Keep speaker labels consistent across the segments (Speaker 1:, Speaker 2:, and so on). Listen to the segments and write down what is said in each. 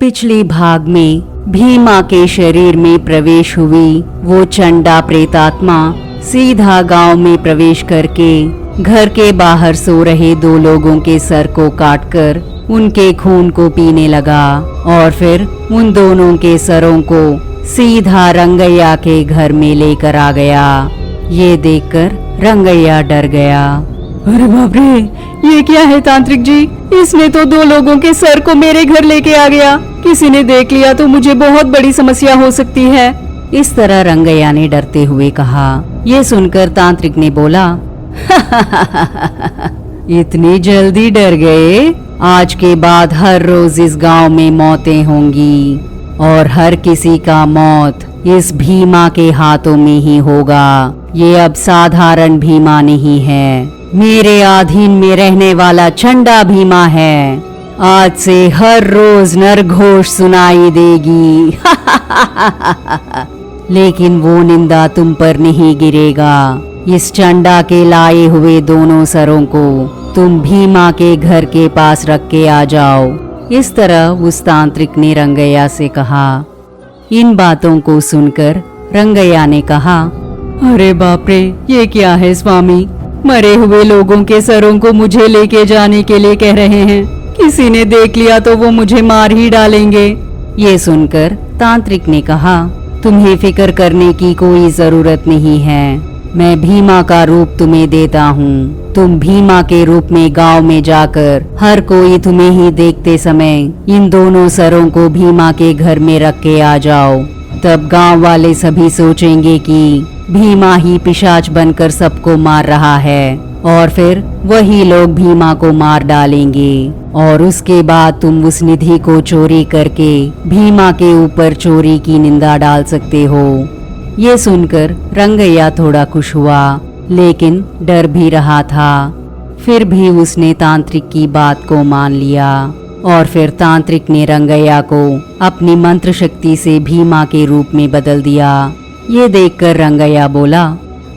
Speaker 1: पिछले भाग में भीमा के शरीर में प्रवेश हुई वो चंडा प्रेतात्मा सीधा गांव में प्रवेश करके घर के बाहर सो रहे दो लोगों के सर को काटकर उनके खून को पीने लगा और फिर उन दोनों के सरों को सीधा रंगैया के घर में लेकर आ गया। ये देखकर रंगैया डर गया।
Speaker 2: अरे बाप रे, ये क्या है तांत्रिक जी? इसने तो दो लोगों के सर को मेरे घर लेके आ गया। किसी ने देख लिया तो मुझे बहुत बड़ी समस्या हो सकती है।
Speaker 1: इस तरह रंगैया ने डरते हुए कहा। ये सुनकर तांत्रिक ने बोला, इतनी जल्दी डर गए? आज के बाद हर रोज इस गांव में मौतें होंगी और हर किसी का मौत इस भीमा के हाथों में ही होगा। ये अब साधारण भीमा नहीं है, मेरे अधीन में रहने वाला चंडा भीमा है। आज से हर रोज नरघोष सुनाई देगी। लेकिन वो निंदा तुम पर नहीं गिरेगा। इस चंडा के लाए हुए दोनों सरों को तुम भीमा के घर के पास रख के आ जाओ। इस तरह उस तांत्रिक ने रंगैया से कहा। इन बातों को सुनकर रंगैया ने कहा,
Speaker 2: अरे बाप रे, ये क्या है स्वामी? मरे हुए लोगों के सरों को मुझे लेके जाने के लिए कह रहे हैं। किसी ने देख लिया तो वो मुझे मार ही डालेंगे।
Speaker 1: ये सुनकर तांत्रिक ने कहा, तुम्हें फिक्र करने की कोई जरूरत नहीं है। मैं भीमा का रूप तुम्हें देता हूँ। तुम भीमा के रूप में गांव में जाकर हर कोई तुम्हें ही देखते समय इन दोनों सरों को भीमा के घर में रख के आ जाओ। तब गांव वाले सभी सोचेंगे कि भीमा ही पिशाच बनकर सबको मार रहा है और फिर वही लोग भीमा को मार डालेंगे और उसके बाद तुम उस निधि को चोरी करके भीमा के ऊपर चोरी की निंदा डाल सकते हो। ये सुनकर रंगैया थोड़ा खुश हुआ, लेकिन डर भी रहा था। फिर भी उसने तांत्रिक की बात को मान लिया और फिर तांत्रिक ने रंगैया को अपनी मंत्र शक्ति से भीमा के रूप में बदल दिया। ये देखकर रंगैया बोला,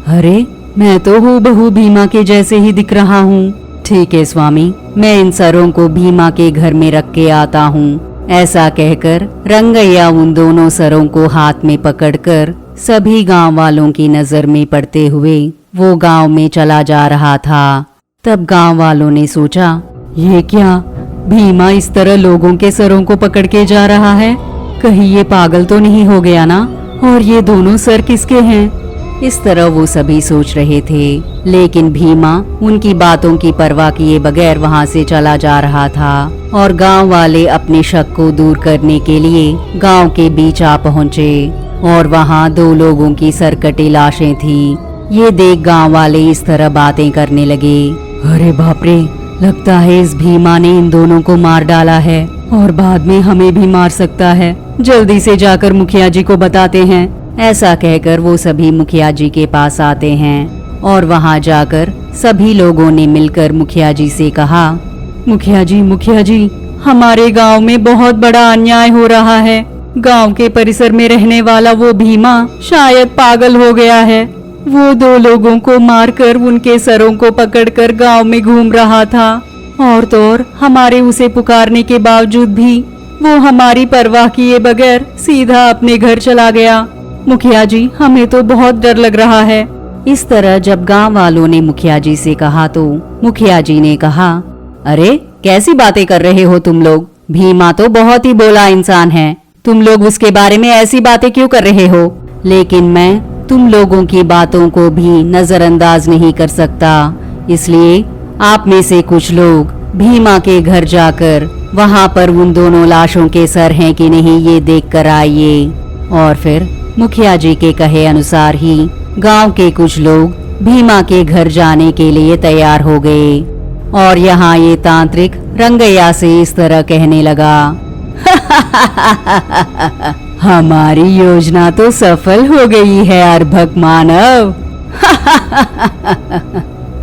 Speaker 1: अरे मैं तो हूबहू भीमा के जैसे ही दिख रहा हूँ। ठीक है स्वामी, मैं इन सरों को भीमा के घर में रख के आता हूँ। ऐसा कहकर रंगैया उन दोनों सरों को हाथ में पकड़कर सभी गांव वालों की नजर में पड़ते हुए वो गांव में चला जा रहा था। तब गांव वालों ने सोचा,
Speaker 2: ये क्या, भीमा इस तरह लोगों के सरों को पकड़ के जा रहा है? कहीं ये पागल तो नहीं हो गया ना? और ये दोनों सर किसके हैं?
Speaker 1: इस तरह वो सभी सोच रहे थे, लेकिन भीमा उनकी बातों की परवाह किए बगैर वहां से चला जा रहा था और गांव वाले अपने शक को दूर करने के लिए गांव के बीच आ पहुंचे और वहां दो लोगों की सरकटी लाशें थी। ये देख गांव वाले इस तरह बातें करने लगे,
Speaker 2: अरे बाप रे, लगता है इस भीमा ने इन दोनों को मार डाला है और बाद में हमें भी मार सकता है। जल्दी से जाकर मुखिया जी को बताते हैं।
Speaker 1: ऐसा कहकर वो सभी मुखिया जी के पास आते हैं और वहां जाकर सभी लोगों ने मिलकर मुखिया जी से कहा,
Speaker 2: मुखिया जी, हमारे गांव में बहुत बड़ा अन्याय हो रहा है। गांव के परिसर में रहने वाला वो भीमा शायद पागल हो गया है। वो दो लोगों को मारकर उनके सरों को पकड़कर गांव में घूम रहा था और तो और हमारे उसे पुकारने के बावजूद भी वो हमारी परवाह किए बगैर सीधा अपने घर चला गया। मुखिया जी, हमें तो बहुत डर लग रहा है।
Speaker 1: इस तरह जब गांव वालों ने मुखिया जी से कहा तो मुखिया जी ने कहा, अरे कैसी बातें कर रहे हो तुम लोग? भीमा तो बहुत ही भोला इंसान है। तुम लोग उसके बारे में ऐसी बातें क्यों कर रहे हो? लेकिन मैं तुम लोगों की बातों को भी नजरअंदाज नहीं कर सकता। इसलिए आप में से कुछ लोग भीमा के घर जाकर वहां पर उन दोनों लाशों के सर हैं कि नहीं ये देख कर आइए। और फिर मुखिया जी के कहे अनुसार ही गांव के कुछ लोग भीमा के घर जाने के लिए तैयार हो गए और यहाँ ये तांत्रिक रंगैया से इस तरह कहने लगा, हमारी योजना तो सफल हो गई है अर्भक मानव।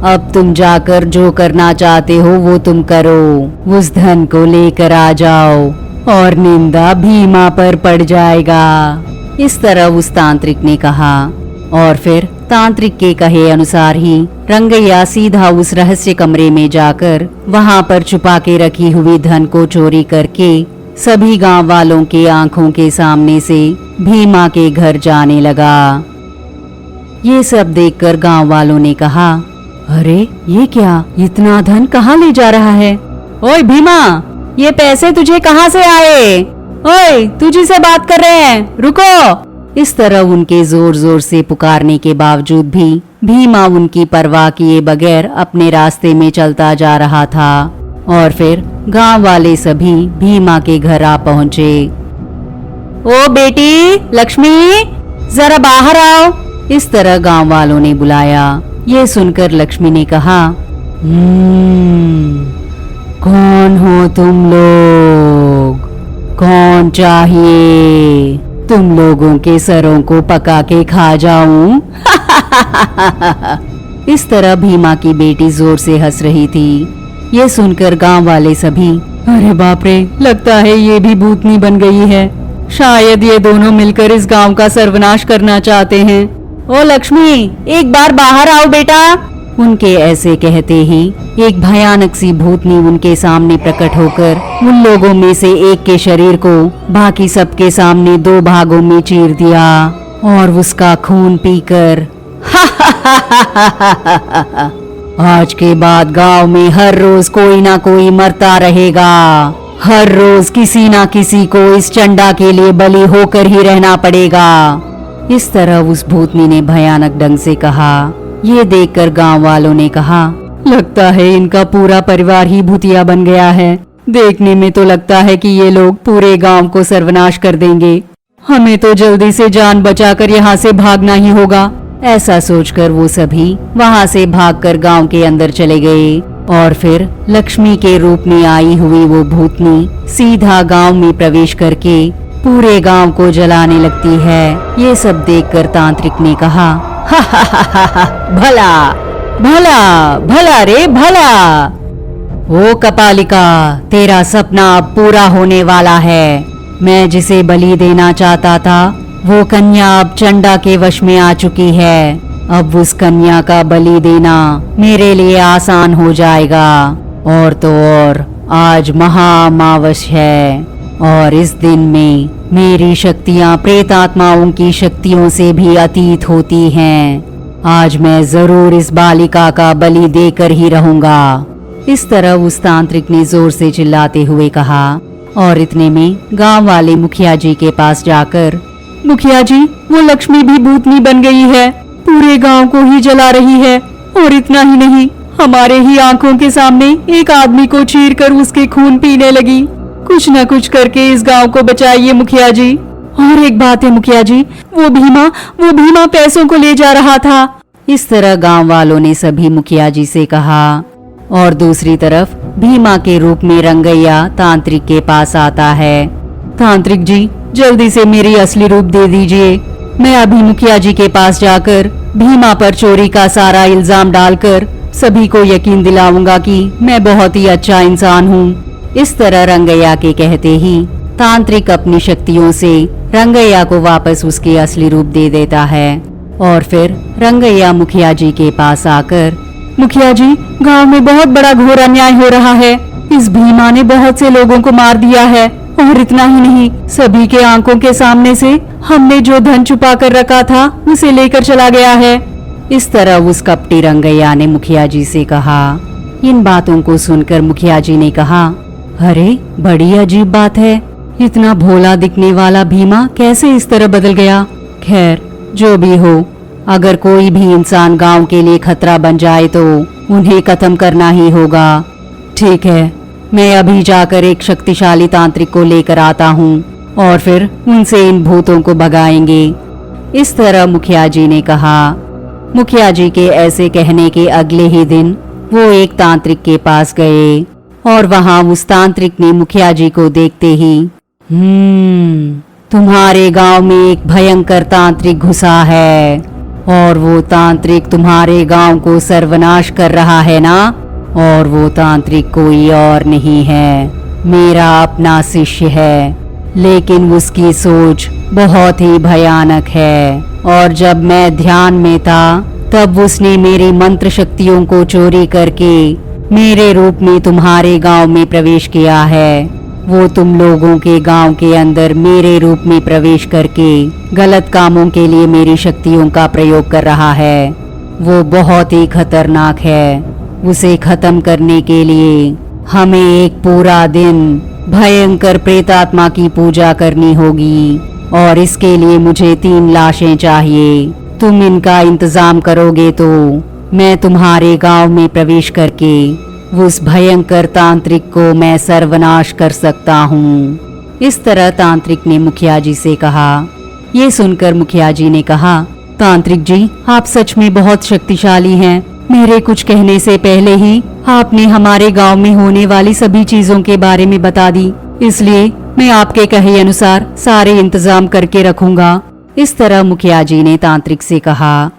Speaker 1: अब तुम जाकर जो करना चाहते हो वो तुम करो। उस धन को लेकर आ जाओ और निंदा भीमा पर पड़ जाएगा। इस तरह उस तांत्रिक ने कहा और फिर तांत्रिक के कहे अनुसार ही रंगैया सीधा उस रहस्य कमरे में जाकर वहां पर छुपा के रखी हुई धन को चोरी करके सभी गांव वालों के आंखों के सामने से भीमा के घर जाने लगा। ये सब देखकर गांव वालों ने कहा, अरे ये क्या, इतना धन कहाँ ले जा रहा है? ओए भीमा, ये पैसे तुझे कहाँ से आए? ओए, तुझी से बात कर रहे हैं, रुको। इस तरह उनके जोर जोर से पुकारने के बावजूद भी भीमा उनकी परवाह किए बगैर अपने रास्ते में चलता जा रहा था। और फिर गांव वाले सभी भीमा के घर आ पहुंचे। ओ बेटी लक्ष्मी, जरा बाहर आओ, इस तरह गांव वालों ने बुलाया। ये सुनकर लक्ष्मी ने कहा, कौन हो तुम लोग? कौन चाहिए? तुम लोगों के सरों को पका के खा जाऊं? इस तरह भीमा की बेटी जोर से हंस रही थी। ये सुनकर गांव वाले सभी, अरे बाप रे, लगता है ये भी भूतनी बन गई है। शायद ये दोनों मिलकर इस गांव का सर्वनाश करना चाहते हैं। ओ लक्ष्मी, एक बार बाहर आओ बेटा। उनके ऐसे कहते ही एक भयानक सी भूतनी उनके सामने प्रकट होकर उन लोगों में से एक के शरीर को बाकी सबके सामने 2 भागों में चीर दिया और उसका खून पीकर आज के बाद गांव में हर रोज कोई ना कोई मरता रहेगा। हर रोज किसी ना किसी को इस चंडा के लिए बलि होकर ही रहना पड़ेगा। इस तरह उस भूतनी ने भयानक ढंग से कहा। ये देखकर गांव वालों ने कहा, लगता है इनका पूरा परिवार ही भूतिया बन गया है। देखने में तो लगता है कि ये लोग पूरे गांव को सर्वनाश कर देंगे। हमें तो जल्दी से जान बचाकर यहाँ से भागना ही होगा। ऐसा सोचकर वो सभी वहाँ से भागकर गांव के अंदर चले गए। और फिर लक्ष्मी के रूप में आई हुई वो भूतनी सीधा गांव में प्रवेश करके पूरे गांव को जलाने लगती है। ये सब देखकर तांत्रिक ने कहा, भला भला भला रे भला। ओ कपालिका, तेरा सपना अब पूरा होने वाला है। मैं जिसे बलि देना चाहता था वो कन्या अब चंडा के वश में आ चुकी है। अब उस कन्या का बलि देना मेरे लिए आसान हो जाएगा। और तो और आज महाअमावस है और इस दिन में मेरी शक्तियां प्रेतात्माओं की शक्तियों से भी अतीत होती हैं। आज मैं जरूर इस बालिका का बलि देकर ही रहूंगा। इस तरह उस तांत्रिक ने जोर से चिल्लाते हुए कहा। और इतने में गांव वाले मुखिया जी के पास जाकर, मुखिया जी, वो लक्ष्मी भी भूतनी बन गई है, पूरे गांव को ही जला रही है। और इतना ही नहीं, हमारे ही आंखों के सामने एक आदमी को चीर कर उसके खून पीने लगी। कुछ न कुछ करके इस गांव को बचाइए मुखिया जी। और एक बात है मुखिया जी, वो भीमा पैसों को ले जा रहा था। इस तरह गांव वालों ने सभी मुखिया जी से कहा। और दूसरी तरफ भीमा के रूप में रंगैया तांत्रिक के पास आता है। तांत्रिक जी, जल्दी से मेरी असली रूप दे दीजिए। मैं अभी मुखिया जी के पास जाकर भीमा पर चोरी का सारा इल्जाम डालकर सभी को यकीन दिलाऊंगा कि मैं बहुत ही अच्छा इंसान हूँ। इस तरह रंगैया के कहते ही तांत्रिक अपनी शक्तियों से रंगैया को वापस उसके असली रूप दे देता है। और फिर रंगैया मुखिया जी के पास आकर, मुखिया जी, गांव में बहुत बड़ा घोर अन्याय हो रहा है। इस भीमा ने बहुत से लोगों को मार दिया है। और इतना ही नहीं, सभी के आंखों के सामने से हमने जो धन छुपा कर रखा था उसे लेकर चला गया है। इस तरह उस कपटी रंगैया ने मुखिया जी से कहा। इन बातों को सुनकर मुखिया जी ने कहा, अरे बड़ी अजीब बात है, इतना भोला दिखने वाला भीमा कैसे इस तरह बदल गया। खैर जो भी हो, अगर कोई भी इंसान गांव के लिए खतरा बन जाए तो उन्हें खत्म करना ही होगा। ठीक है, मैं अभी जाकर एक शक्तिशाली तांत्रिक को लेकर आता हूँ और फिर उनसे इन भूतों को भगाएंगे। इस तरह मुखिया जी ने कहा। मुखिया जी के ऐसे कहने के अगले ही दिन वो एक तांत्रिक के पास गए और वहाँ उस तांत्रिक ने मुखिया जी को देखते ही, तुम्हारे गांव में एक भयंकर तांत्रिक घुसा है और वो तांत्रिक तुम्हारे गांव को सर्वनाश कर रहा है ना। और वो तांत्रिक कोई और नहीं है, मेरा अपना शिष्य है, लेकिन उसकी सोच बहुत ही भयानक है। और जब मैं ध्यान में था तब उसने मेरी मंत्र शक्तियों को चोरी करके मेरे रूप में तुम्हारे गांव में प्रवेश किया है वो तुम लोगों के गांव के अंदर मेरे रूप में प्रवेश करके गलत कामों के लिए मेरी शक्तियों का प्रयोग कर रहा है। वो बहुत ही खतरनाक है। उसे खत्म करने के लिए हमें एक पूरा दिन भयंकर प्रेतात्मा की पूजा करनी होगी और इसके लिए मुझे 3 लाशें चाहिए। तुम इनका इंतजाम करोगे तो मैं तुम्हारे गांव में प्रवेश करके उस भयंकर तांत्रिक को मैं सर्वनाश कर सकता हूँ। इस तरह तांत्रिक ने मुखिया जी से कहा। ये सुनकर मुखिया जी ने कहा, तांत्रिक जी, आप सच में बहुत शक्तिशाली हैं। मेरे कुछ कहने से पहले ही आपने हमारे गांव में होने वाली सभी चीजों के बारे में बता दी, इसलिए मैं आपके कहे अनुसार सारे इंतजाम करके रखूंगा। इस तरह मुखिया जी ने तांत्रिक से कहा।